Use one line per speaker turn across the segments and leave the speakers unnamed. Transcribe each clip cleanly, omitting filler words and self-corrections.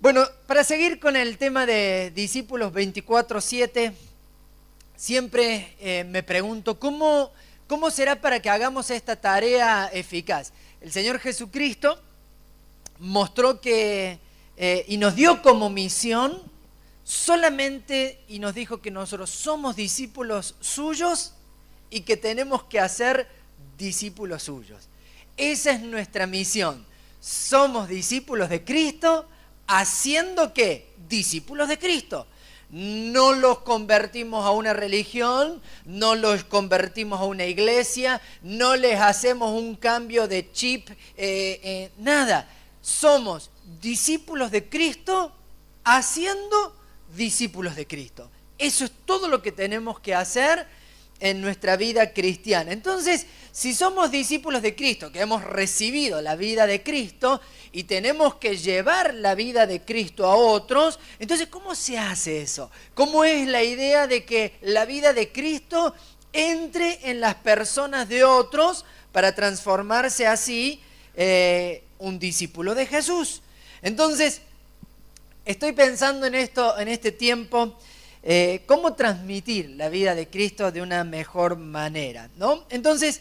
Bueno, para seguir con el tema de discípulos 24/7, siempre me pregunto, ¿cómo será para que hagamos esta tarea eficaz? El Señor Jesucristo mostró que, y nos dio como misión solamente, y nos dijo que nosotros somos discípulos suyos y que tenemos que hacer discípulos suyos. Esa es nuestra misión. Somos discípulos de Cristo, haciendo ¿qué? Discípulos de Cristo. No los convertimos a una religión, no los convertimos a una iglesia, no les hacemos un cambio de chip, nada. Somos discípulos de Cristo haciendo discípulos de Cristo. Eso es todo lo que tenemos que hacer en nuestra vida cristiana. Entonces, si somos discípulos de Cristo, que hemos recibido la vida de Cristo y tenemos que llevar la vida de Cristo a otros, entonces, ¿cómo se hace eso? ¿Cómo es la idea de que la vida de Cristo entre en las personas de otros para transformarse así un discípulo de Jesús? Entonces, estoy pensando en esto, en este tiempo, cómo transmitir la vida de Cristo de una mejor manera, ¿no? Entonces,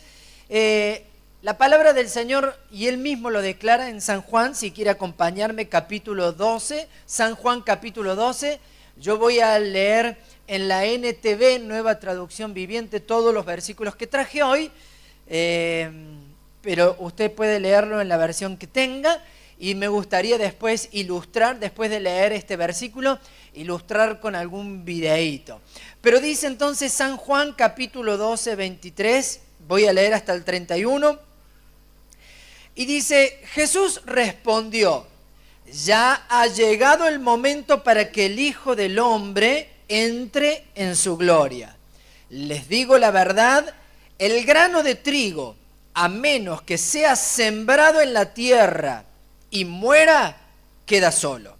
la palabra del Señor, y Él mismo lo declara en San Juan, si quiere acompañarme, capítulo 12, San Juan capítulo 12, yo voy a leer en la NTV, Nueva Traducción Viviente, todos los versículos que traje hoy, pero usted puede leerlo en la versión que tenga, y me gustaría después ilustrar, después de leer este versículo, ilustrar con algún videíto. Pero dice entonces San Juan capítulo 12, 23, voy a leer hasta el 31, y dice, Jesús respondió, ya ha llegado el momento para que el Hijo del Hombre entre en su gloria. Les digo la verdad, el grano de trigo, a menos que sea sembrado en la tierra y muera, queda solo.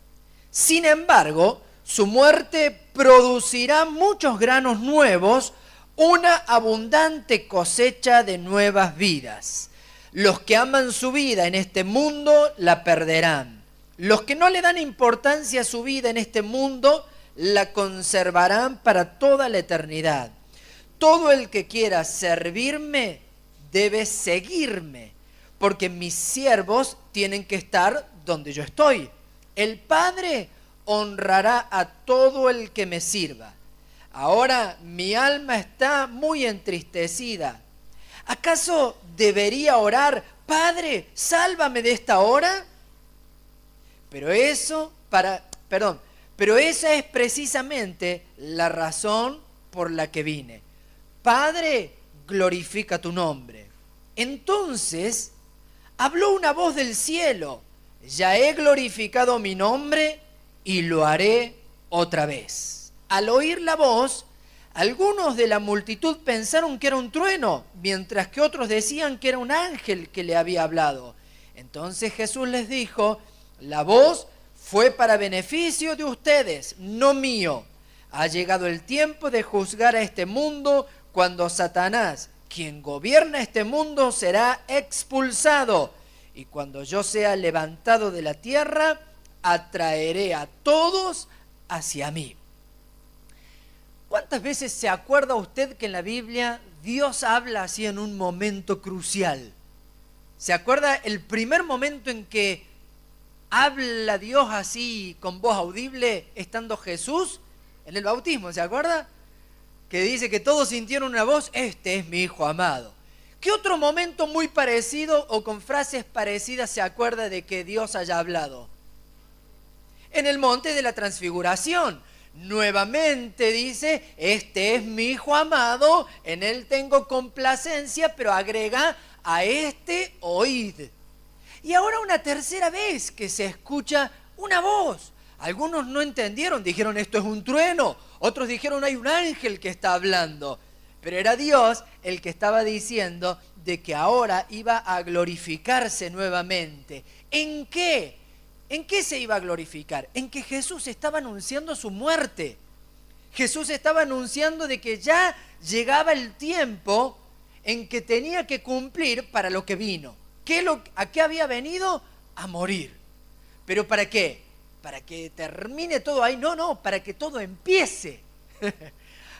Sin embargo, su muerte producirá muchos granos nuevos, una abundante cosecha de nuevas vidas. Los que aman su vida en este mundo la perderán. Los que no le dan importancia a su vida en este mundo la conservarán para toda la eternidad. Todo el que quiera servirme debe seguirme, porque mis siervos tienen que estar donde yo estoy. El Padre honrará a todo el que me sirva. Ahora mi alma está muy entristecida. ¿Acaso debería orar, Padre, sálvame de esta hora? Pero esa es precisamente la razón por la que vine. Padre, glorifica tu nombre. Entonces habló una voz del cielo, ya he glorificado mi nombre y lo haré otra vez. Al oír la voz, algunos de la multitud pensaron que era un trueno, mientras que otros decían que era un ángel que le había hablado. Entonces Jesús les dijo, la voz fue para beneficio de ustedes, no mío. Ha llegado el tiempo de juzgar a este mundo cuando Satanás, quien gobierna este mundo, será expulsado. Y cuando yo sea levantado de la tierra, atraeré a todos hacia mí. ¿Cuántas veces se acuerda usted que en la Biblia Dios habla así en un momento crucial? ¿Se acuerda el primer momento en que habla Dios así con voz audible estando Jesús? En el bautismo, ¿se acuerda? Que dice que todos sintieron una voz, este es mi Hijo amado. ¿Qué otro momento muy parecido o con frases parecidas se acuerda de que Dios haya hablado? En el monte de la transfiguración. Nuevamente dice, este es mi Hijo amado, en él tengo complacencia, pero agrega, a este oíd. Y ahora una tercera vez que se escucha una voz. Algunos no entendieron, dijeron esto es un trueno, otros dijeron hay un ángel que está hablando. Pero era Dios el que estaba diciendo de que ahora iba a glorificarse nuevamente. ¿En qué? ¿En qué se iba a glorificar? En que Jesús estaba anunciando su muerte. Jesús estaba anunciando de que ya llegaba el tiempo en que tenía que cumplir para lo que vino. ¿A qué había venido? A morir. ¿Pero para qué? para que termine todo ahí. No, no, para que todo empiece.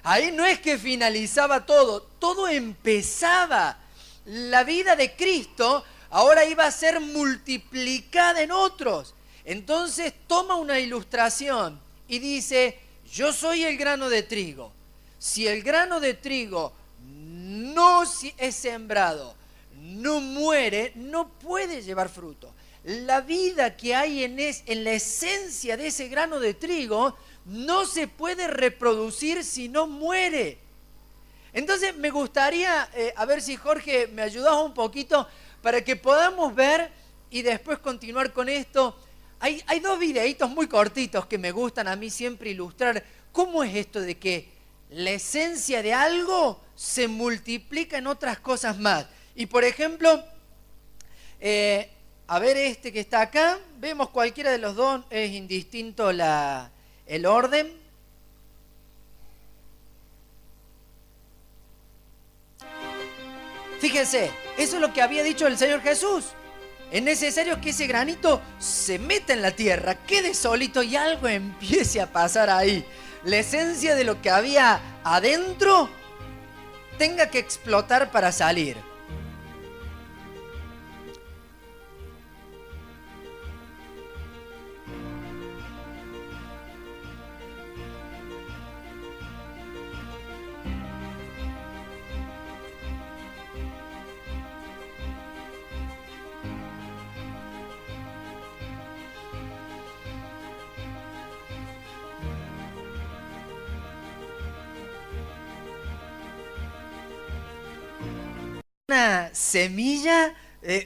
Ahí no es que finalizaba todo, todo empezaba. La vida de Cristo ahora iba a ser multiplicada en otros. Entonces toma una ilustración y dice, yo soy el grano de trigo. Si el grano de trigo no es sembrado, no muere, no puede llevar fruto. La vida que hay en la esencia de ese grano de trigo no se puede reproducir si no muere. Entonces me gustaría, a ver si Jorge me ayudas un poquito para que podamos ver y después continuar con esto. Hay dos videitos muy cortitos que me gustan a mí siempre ilustrar cómo es esto de que la esencia de algo se multiplica en otras cosas más. Y por ejemplo, a ver este que está acá, vemos cualquiera de los dos, es indistinto el orden. Fíjense, eso es lo que había dicho el Señor Jesús. Es necesario que ese granito se meta en la tierra, quede solito y algo empiece a pasar ahí. La esencia de lo que había adentro tenga que explotar para salir. Una semilla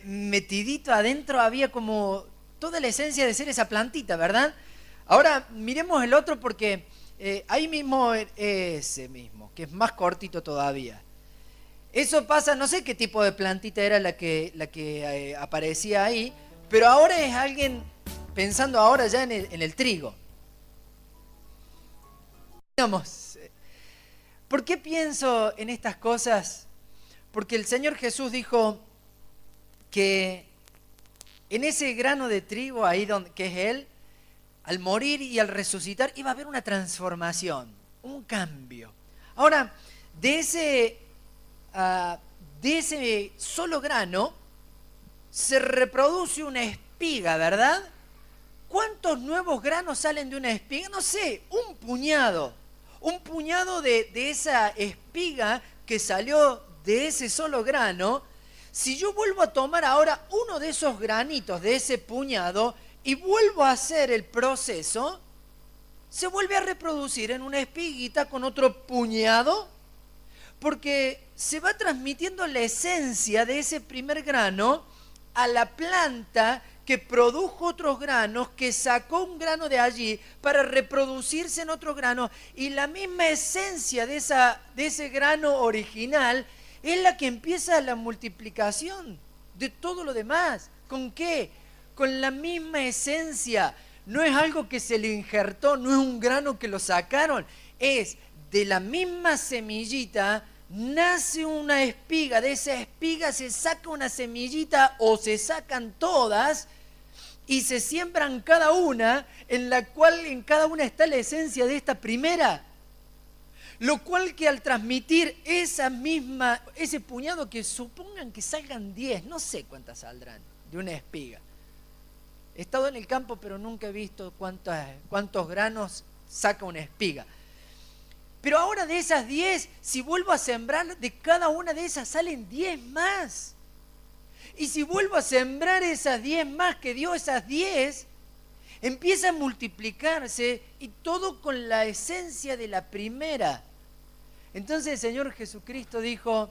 metidito adentro, había como toda la esencia de ser esa plantita, ¿verdad? Ahora miremos el otro porque ahí mismo, ese mismo, que es más cortito todavía. Eso pasa, no sé qué tipo de plantita era la que aparecía ahí, pero ahora es alguien pensando ahora ya en el trigo. Digamos, ¿por qué pienso en estas cosas? Porque el Señor Jesús dijo que en ese grano de trigo, ahí donde, que es Él, al morir y al resucitar, iba a haber una transformación, un cambio. Ahora, de ese solo grano se reproduce una espiga, ¿verdad? ¿Cuántos nuevos granos salen de una espiga? No sé, un puñado. Un puñado de esa espiga que salió de ese solo grano. Si yo vuelvo a tomar ahora uno de esos granitos de ese puñado y vuelvo a hacer el proceso, se vuelve a reproducir en una espiguita con otro puñado, porque se va transmitiendo la esencia de ese primer grano a la planta que produjo otros granos, que sacó un grano de allí para reproducirse en otro grano, y la misma esencia de ese grano original es la que empieza la multiplicación de todo lo demás. ¿Con qué? Con la misma esencia. No es algo que se le injertó, no es un grano que lo sacaron, es de la misma semillita nace una espiga, de esa espiga se saca una semillita o se sacan todas y se siembran cada una, en la cual en cada una está la esencia de esta primera. Lo cual que al transmitir ese puñado, que supongan que salgan 10, no sé cuántas saldrán de una espiga. He estado en el campo pero nunca he visto cuántos granos saca una espiga. Pero ahora de esas 10, si vuelvo a sembrar, de cada una de esas salen 10 más. Y si vuelvo a sembrar esas 10 más que dio esas 10, empieza a multiplicarse y todo con la esencia de la primera. Entonces el Señor Jesucristo dijo,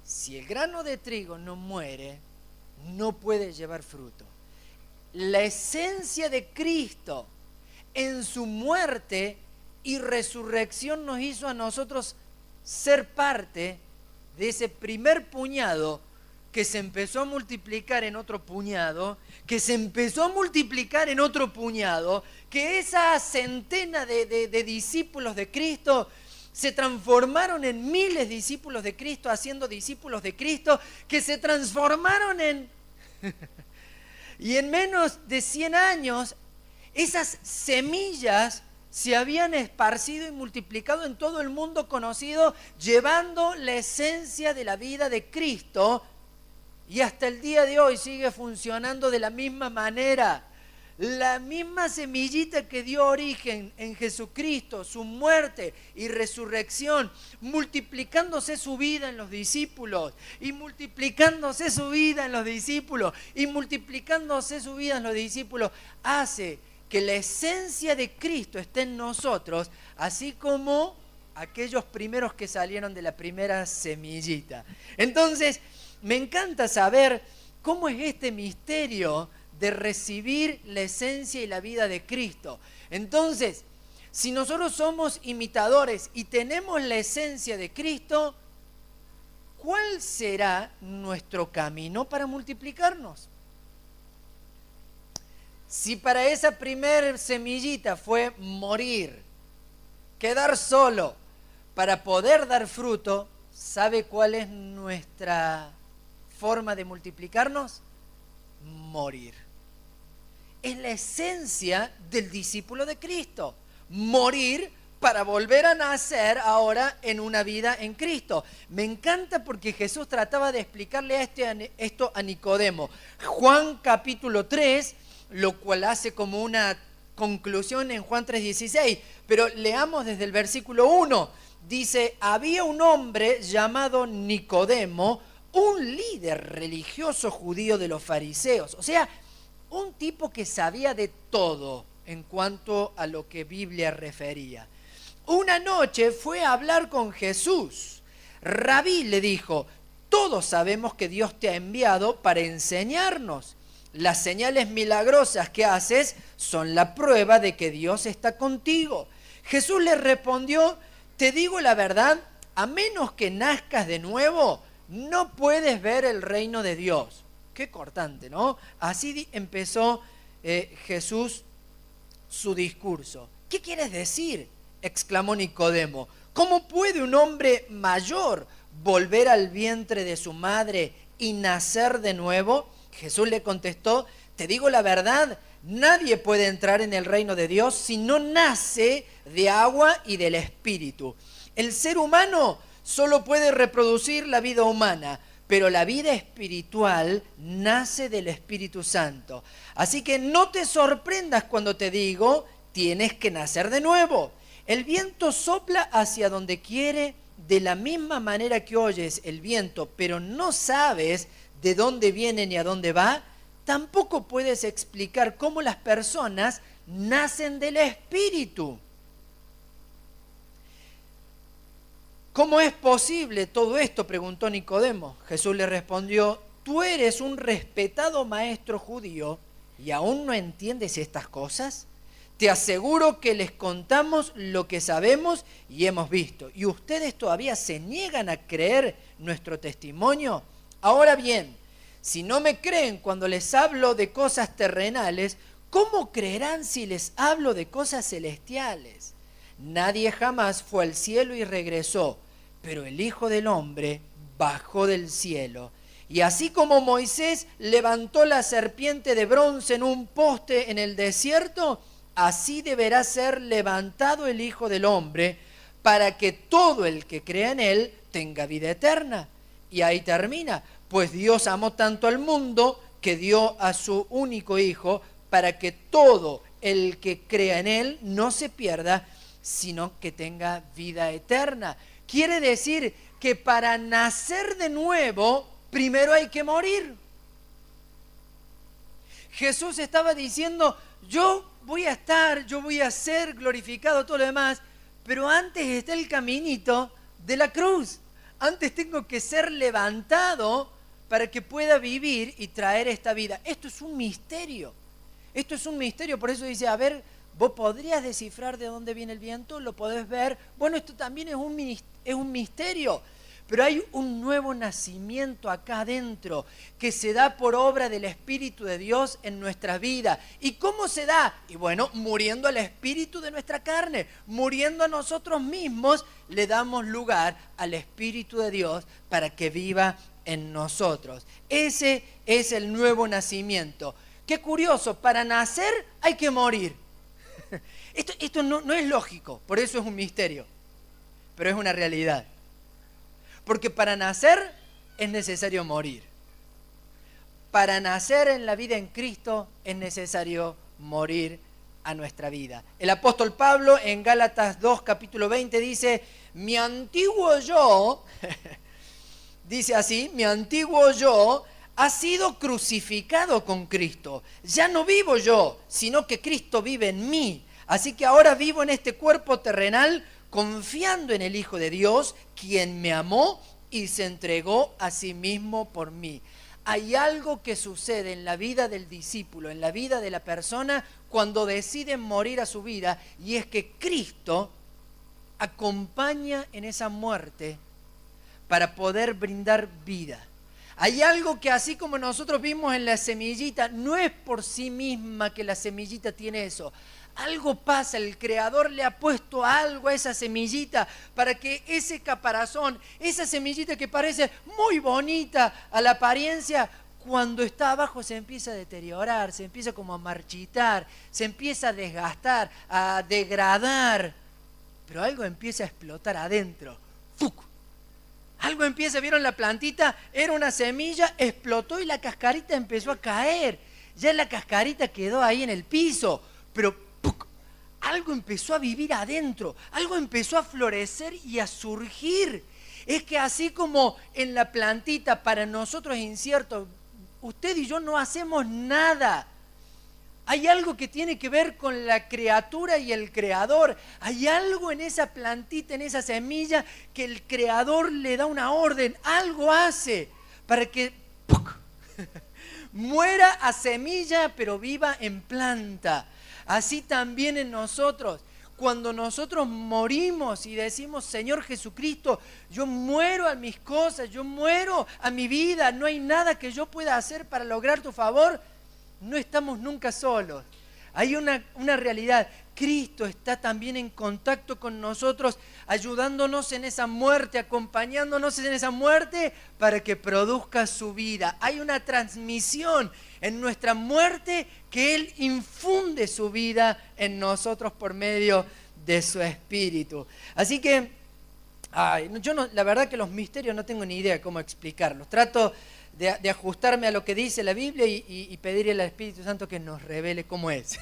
si el grano de trigo no muere, no puede llevar fruto. La esencia de Cristo en su muerte y resurrección nos hizo a nosotros ser parte de ese primer puñado que se empezó a multiplicar en otro puñado, que se empezó a multiplicar en otro puñado, que esa centena de discípulos de Cristo se transformaron en miles de discípulos de Cristo, haciendo discípulos de Cristo, que se transformaron y en menos de 100 años Esas semillas se habían esparcido y multiplicado en todo el mundo conocido, llevando la esencia de la vida de Cristo, y hasta el día de hoy sigue funcionando de la misma manera. La misma semillita que dio origen en Jesucristo, su muerte y resurrección, multiplicándose su vida en los discípulos, y multiplicándose su vida en los discípulos, y multiplicándose su vida en los discípulos, hace que la esencia de Cristo esté en nosotros, así como aquellos primeros que salieron de la primera semillita. Entonces, me encanta saber cómo es este misterio de recibir la esencia y la vida de Cristo. Entonces, si nosotros somos imitadores y tenemos la esencia de Cristo, ¿cuál será nuestro camino para multiplicarnos? Si para esa primer semillita fue morir, quedar solo para poder dar fruto, ¿sabe cuál es nuestra forma de multiplicarnos? Morir. Es la esencia del discípulo de Cristo. Morir para volver a nacer ahora en una vida en Cristo. Me encanta porque Jesús trataba de explicarle esto a Nicodemo. Juan capítulo 3, lo cual hace como una conclusión en Juan 3:16. Pero leamos desde el versículo 1. Dice, había un hombre llamado Nicodemo, un líder religioso judío de los fariseos. O sea, un tipo que sabía de todo en cuanto a lo que Biblia refería. Una noche fue a hablar con Jesús. Rabí, le dijo, todos sabemos que Dios te ha enviado para enseñarnos. Las señales milagrosas que haces son la prueba de que Dios está contigo. Jesús le respondió, te digo la verdad, a menos que nazcas de nuevo, no puedes ver el reino de Dios. Qué cortante, ¿no? Así empezó Jesús su discurso. ¿Qué quieres decir?, exclamó Nicodemo. ¿Cómo puede un hombre mayor volver al vientre de su madre y nacer de nuevo? Jesús le contestó, te digo la verdad, nadie puede entrar en el reino de Dios si no nace de agua y del Espíritu. El ser humano solo puede reproducir la vida humana, pero la vida espiritual nace del Espíritu Santo. Así que no te sorprendas cuando te digo, tienes que nacer de nuevo. El viento sopla hacia donde quiere, de la misma manera que oyes el viento, pero no sabes de dónde viene ni a dónde va. Tampoco puedes explicar cómo las personas nacen del Espíritu. ¿Cómo es posible todo esto?, preguntó Nicodemo. Jesús le respondió, tú eres un respetado maestro judío y aún no entiendes estas cosas. Te aseguro que les contamos lo que sabemos y hemos visto, y ustedes todavía se niegan a creer nuestro testimonio. Ahora bien, si no me creen cuando les hablo de cosas terrenales, ¿cómo creerán si les hablo de cosas celestiales? Nadie jamás fue al cielo y regresó, pero el Hijo del Hombre bajó del cielo. Y así como Moisés levantó la serpiente de bronce en un poste en el desierto, así deberá ser levantado el Hijo del Hombre, para que todo el que crea en él tenga vida eterna. Y ahí termina, pues Dios amó tanto al mundo que dio a su único Hijo, para que todo el que crea en él no se pierda, sino que tenga vida eterna. Quiere decir que para nacer de nuevo, primero hay que morir. Jesús estaba diciendo, yo voy a ser glorificado, todo lo demás, pero antes está el caminito de la cruz. Antes tengo que ser levantado para que pueda vivir y traer esta vida. Esto es un misterio. Esto es un misterio, por eso dice, a ver, ¿vos podrías descifrar de dónde viene el viento? ¿Lo podés ver? Bueno, esto también es un misterio, pero hay un nuevo nacimiento acá adentro que se da por obra del Espíritu de Dios en nuestra vida. ¿Y cómo se da? Y bueno, muriendo al espíritu de nuestra carne, muriendo a nosotros mismos, le damos lugar al Espíritu de Dios para que viva en nosotros. Ese es el nuevo nacimiento. qué curioso, para nacer hay que morir. Esto no es lógico, por eso es un misterio, pero es una realidad. Porque para nacer es necesario morir. Para nacer en la vida en Cristo es necesario morir a nuestra vida. El apóstol Pablo en Gálatas 2, capítulo 20 dice, mi antiguo yo, dice así, mi antiguo yo ha sido crucificado con Cristo. Ya no vivo yo, sino que Cristo vive en mí. Así que ahora vivo en este cuerpo terrenal confiando en el Hijo de Dios, quien me amó y se entregó a sí mismo por mí. Hay algo que sucede en la vida del discípulo, en la vida de la persona, cuando decide morir a su vida, y es que Cristo acompaña en esa muerte para poder brindar vida. Hay algo que así como nosotros vimos en la semillita, no es por sí misma que la semillita tiene eso. Algo pasa, el Creador le ha puesto algo a esa semillita para que ese caparazón, esa semillita que parece muy bonita a la apariencia, cuando está abajo se empieza a deteriorar, se empieza como a marchitar, se empieza a desgastar, a degradar, pero algo empieza a explotar adentro. ¡Fuc! Algo empieza, ¿vieron la plantita? Era una semilla, explotó y la cascarita empezó a caer. Ya la cascarita quedó ahí en el piso, pero algo empezó a vivir adentro, algo empezó a florecer y a surgir. Es que así como en la plantita para nosotros es incierto, usted y yo no hacemos nada. Hay algo que tiene que ver con la criatura y el creador. Hay algo en esa plantita, en esa semilla, que el creador le da una orden, algo hace para que muera a semilla pero viva en planta. Así también en nosotros, cuando nosotros morimos y decimos, Señor Jesucristo, yo muero a mis cosas, yo muero a mi vida, no hay nada que yo pueda hacer para lograr tu favor, no estamos nunca solos. Hay una realidad, Cristo está también en contacto con nosotros, ayudándonos en esa muerte, acompañándonos en esa muerte para que produzca su vida. Hay una transmisión en nuestra muerte que Él infunde su vida en nosotros por medio de su Espíritu. Así que, la verdad que los misterios no tengo ni idea cómo explicarlos. Trato de ajustarme a lo que dice la Biblia y pedirle al Espíritu Santo que nos revele cómo es.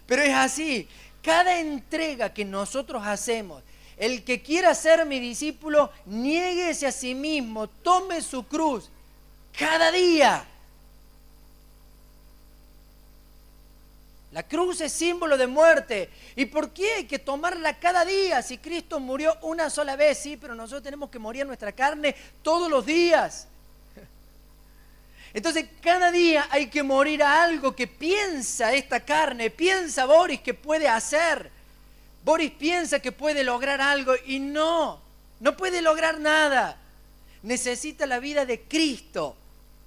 Pero es así, cada entrega que nosotros hacemos, el que quiera ser mi discípulo, niéguese a sí mismo, tome su cruz cada día. La cruz es símbolo de muerte. ¿Y por qué hay que tomarla cada día? Si Cristo murió una sola vez, sí, pero nosotros tenemos que morir a nuestra carne todos los días. Entonces cada día hay que morir a algo que piensa esta carne, piensa Boris que puede hacer. Boris piensa que puede lograr algo y no puede lograr nada. Necesita la vida de Cristo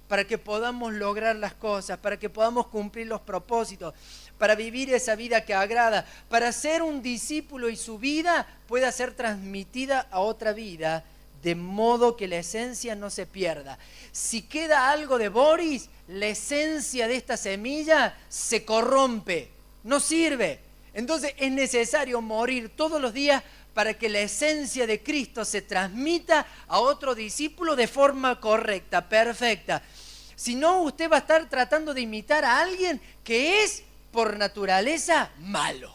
para que podamos lograr las cosas, para que podamos cumplir los propósitos, para vivir esa vida que agrada, para ser un discípulo y su vida pueda ser transmitida a otra vida, de modo que la esencia no se pierda. Si queda algo de Boris, la esencia de esta semilla se corrompe, no sirve. Entonces es necesario morir todos los días para que la esencia de Cristo se transmita a otro discípulo de forma correcta, perfecta. Si no, usted va a estar tratando de imitar a alguien que es por naturaleza malo.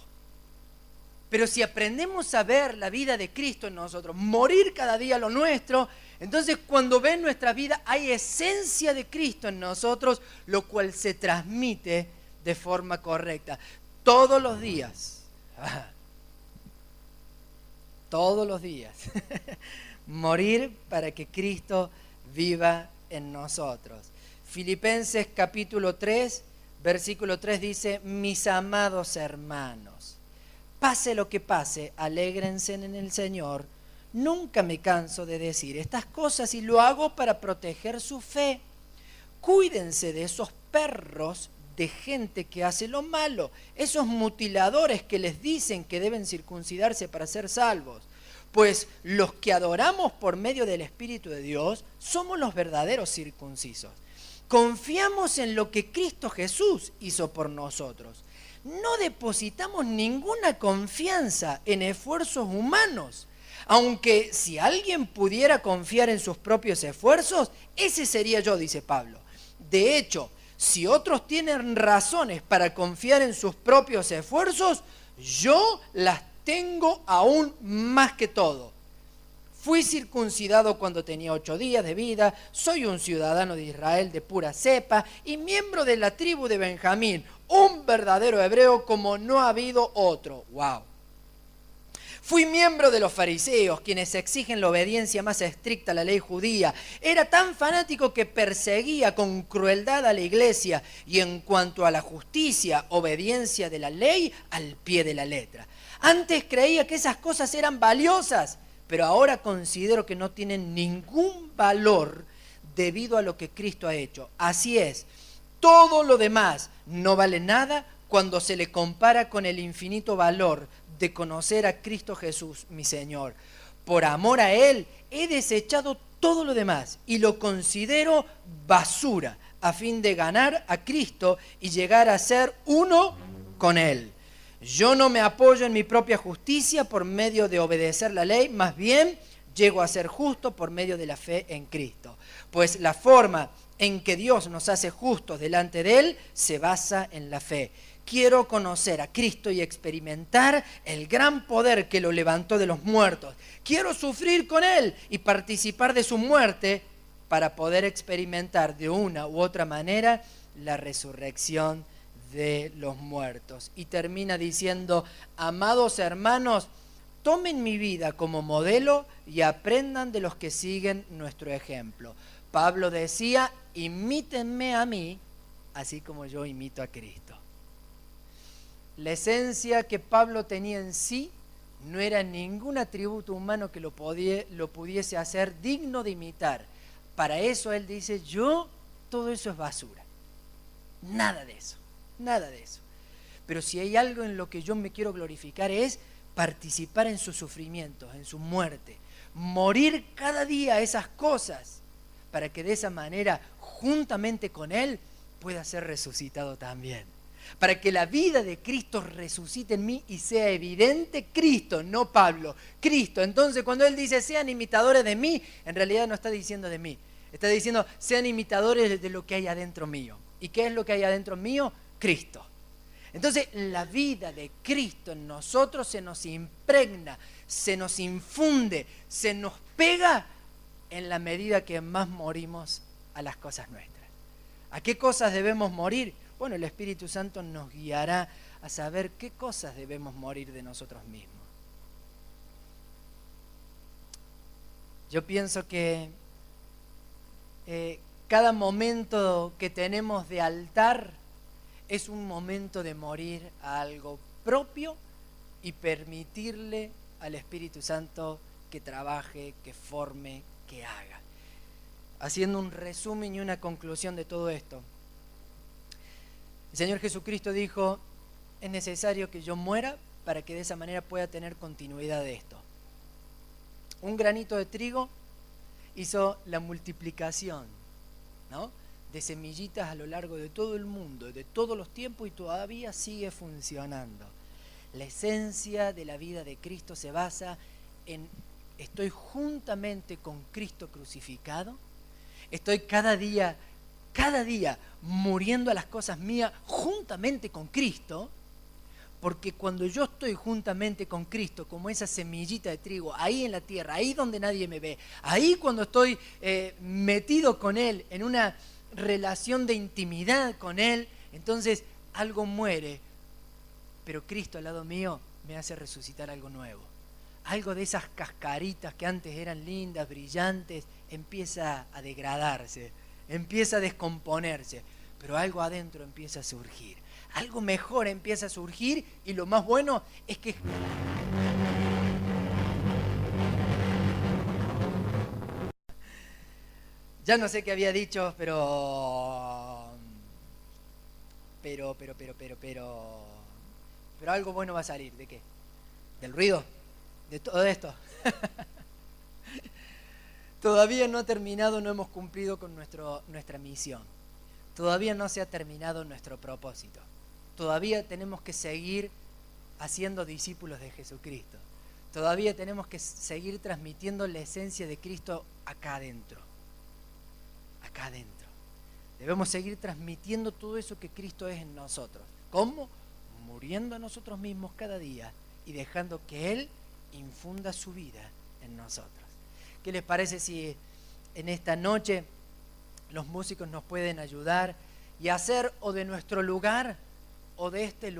Pero si aprendemos a ver la vida de Cristo en nosotros, morir cada día lo nuestro, entonces cuando ven nuestra vida hay esencia de Cristo en nosotros, lo cual se transmite de forma correcta. Todos los días, morir para que Cristo viva en nosotros. Filipenses capítulo 3, versículo 3 dice, mis amados hermanos, pase lo que pase, alégrense en el Señor. Nunca me canso de decir estas cosas y lo hago para proteger su fe. Cuídense de esos perros de gente que hace lo malo, esos mutiladores que les dicen que deben circuncidarse para ser salvos. Pues los que adoramos por medio del Espíritu de Dios somos los verdaderos circuncisos. confiamos en lo que Cristo Jesús hizo por nosotros. No depositamos ninguna confianza en esfuerzos humanos. Aunque si alguien pudiera confiar en sus propios esfuerzos, ese sería yo, dice Pablo. De hecho, si otros tienen razones para confiar en sus propios esfuerzos, yo las tengo aún más que todo. Fui circuncidado cuando tenía 8 días de vida, soy un ciudadano de Israel de pura cepa y miembro de la tribu de Benjamín, un verdadero hebreo como no ha habido otro. ¡Wow! Fui miembro de los fariseos, quienes exigen la obediencia más estricta a la ley judía. Era tan fanático que perseguía con crueldad a la iglesia y en cuanto a la justicia, obediencia de la ley al pie de la letra. Antes creía que esas cosas eran valiosas, pero ahora considero que no tienen ningún valor debido a lo que Cristo ha hecho. Así es, todo lo demás no vale nada cuando se le compara con el infinito valor de conocer a Cristo Jesús, mi Señor. Por amor a Él, he desechado todo lo demás y lo considero basura a fin de ganar a Cristo y llegar a ser uno con Él. Yo no me apoyo en mi propia justicia por medio de obedecer la ley, más bien llego a ser justo por medio de la fe en Cristo. Pues la forma en que Dios nos hace justos delante de Él se basa en la fe. Quiero conocer a Cristo y experimentar el gran poder que lo levantó de los muertos. Quiero sufrir con Él y participar de su muerte para poder experimentar de una u otra manera la resurrección de los muertos. Y termina diciendo, amados hermanos, tomen mi vida como modelo y aprendan de los que siguen nuestro ejemplo. Pablo decía, imítenme a mí, así como yo imito a Cristo. La esencia que Pablo tenía en sí no era ningún atributo humano que lo pudiese hacer digno de imitar. Para eso él dice, yo, todo eso es basura. Nada de eso, nada de eso. Pero si hay algo en lo que yo me quiero glorificar es participar en sus sufrimientos, en su muerte. Morir cada día a esas cosas para que de esa manera, juntamente con Él, pueda ser resucitado también. Para que la vida de Cristo resucite en mí y sea evidente Cristo, no Pablo, Cristo. Entonces cuando Él dice sean imitadores de mí, en realidad no está diciendo de mí. Está diciendo sean imitadores de lo que hay adentro mío. ¿Y qué es lo que hay adentro mío? Cristo. Entonces la vida de Cristo en nosotros se nos impregna, se nos infunde, se nos pega en la medida que más morimos a las cosas nuestras. ¿A qué cosas debemos morir? Bueno, el Espíritu Santo nos guiará a saber qué cosas debemos morir de nosotros mismos. Yo pienso que cada momento que tenemos de altar es un momento de morir a algo propio y permitirle al Espíritu Santo que trabaje, que forme, que haga. Haciendo un resumen y una conclusión de todo esto. El Señor Jesucristo dijo, es necesario que yo muera para que de esa manera pueda tener continuidad de esto. Un granito de trigo hizo la multiplicación, ¿no?, de semillitas a lo largo de todo el mundo, de todos los tiempos, y todavía sigue funcionando. La esencia de la vida de Cristo se basa en estoy juntamente con Cristo crucificado, estoy cada día muriendo a las cosas mías juntamente con Cristo, porque cuando yo estoy juntamente con Cristo, como esa semillita de trigo, ahí en la tierra, ahí donde nadie me ve, ahí cuando estoy metido con Él, en una relación de intimidad con Él, entonces algo muere, pero Cristo al lado mío me hace resucitar algo nuevo. Algo de esas cascaritas que antes eran lindas, brillantes, empieza a degradarse, empieza a descomponerse, pero algo adentro empieza a surgir. Algo mejor empieza a surgir y lo más bueno es que... Ya no sé qué había dicho, pero algo bueno va a salir. ¿De qué? ¿Del ruido? ¿De todo esto? Todavía no ha terminado, no hemos cumplido con nuestra misión. todavía no se ha terminado nuestro propósito. Todavía tenemos que seguir haciendo discípulos de Jesucristo. Todavía tenemos que seguir transmitiendo la esencia de Cristo acá adentro. Acá adentro. Debemos seguir transmitiendo todo eso que Cristo es en nosotros. ¿Cómo? Muriendo a nosotros mismos cada día y dejando que Él infunda su vida en nosotros. ¿Qué les parece si en esta noche los músicos nos pueden ayudar y hacer o de nuestro lugar o de este lugar